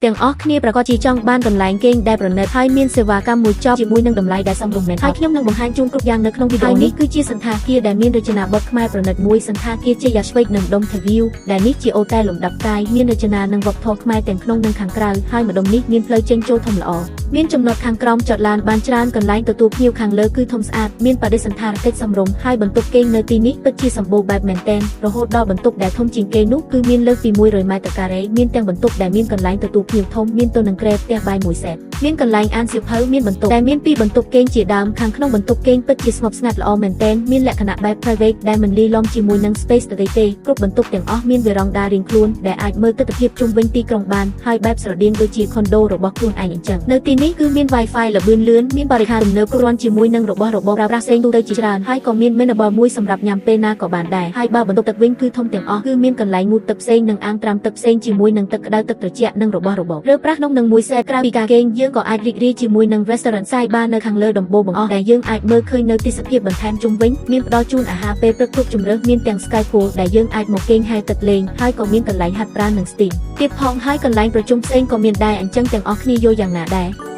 ទាំងអស់គ្នាប្រកាសជាចង់បានកន្លែងគេងដែលប្រណិតហើយមានសេវាកម្មមួយចប់ជាមួយនឹងតម្លៃដែលសមរម្យមែនហើយខ្ញុំនឹងបង្ហាញជូនគ្រប់យ៉ាងនៅក្នុងវីដេអូនេះគឺជាសន្តាគារដែលមានរចនាបថខ្មែរប្រណិតមួយសន្តាគារជាយ៉ាឆ្វេកនិងដុំថវីវដែលនេះជាអូតែលលំដាប់កាយមានរចនានិងវប្បធម៌ខ្មែរទាំងក្នុងនិងខាងក្រៅហើយម្ដុំនេះមានផ្លូវចេញចូលធំល្អមានចំណុចខាងក្រោមចតឡានបានច្រើនកន្លែងទទួលភ្ញៀវខាងលើគឺធំស្អាតមានបដិសណ្ឋារកិច្ចសមរម្យហើយបន្ទប់គេងនៅទីនេះពិតជាសម្បូរបែបមែនទែនរហូតដល់បន្ទប់ដែលធំជាងគេនោះគឺមានលើសពី100ម៉ែត្រការ៉េមានទាំងបន្ទប់ដែលមានកន្លែងទទួលភ្ញៀវធំមានទៅនឹងក្រែផ្ទះបាយមួយសេតមានកន្លែងអានសៀវភៅមានបន្ទប់ដែលមានពីរបន្ទប់គេងជាដើមខាងក្នុងបន្ទប់គេងពិតជាស្ងប់ស្ងាត់ល្អមែនទែនមានលក្ខណៈបែប private ដែលមិនលាយឡំជាមួយនឹង space ដទៃទេគ្រប់បន្ទប់ទាំងអស់មានវីរ៉ង់ដារៀងខ្លួនដែលអាចមើលទិដ្ឋភាពជុំវិញទីក្រុងបានហើយបែបស្រដៀងដូចជា condo របស់ខ្លួនឯងអញ្ចឹងនៅទីនេះគឺមាន Wi-Fi ល្បឿនលឿនមានបរិក្ខារទំនើបគ្រប់គ្រាន់ជាមួយនឹងរបស់របរប្រើប្រាស់ផ្សេងទូទៅជាច្រើនហើយក៏មាន minibar មួយសម្រាប់ញ៉ាំពេលណាក៏បានដែរហើយបើបន្ទប់ទឹកវិញគឺធំទាំងអស់គឺមានកន្លែងងូតទឹកផ្សេងនិងអាងត្រាំទឹកផ្សេងជាមួយនឹងទឹកក្តៅទឹកត្រជាក់និងរបស់របររើប្រាស់ក្នុងនឹងមួយសេតក្រៅពីការគេងយើងក៏អាចរីករាយជាមួយនឹង restaurant side bar នៅខាងលើដំបូលបង្អស់ដែលយើងអាចមើលឃើញនៅទេសភាពបន្ថែមជុំវិញមានផ្ដល់ជូនអាហារពេលព្រឹកគ្រប់ជម្រើសមានទាំង sky pool ដែលយើងអាចមកគេងហែលទឹកលេងហើយក៏មានកន្លែងហាត់ប្រាណនិង steam ទៀតផងហើយកន្លែងប្រជុំផ្សេងក៏មានដែរអញ្ចឹងទាំងអស់គ្នាយល់យ៉ាងណាដែរ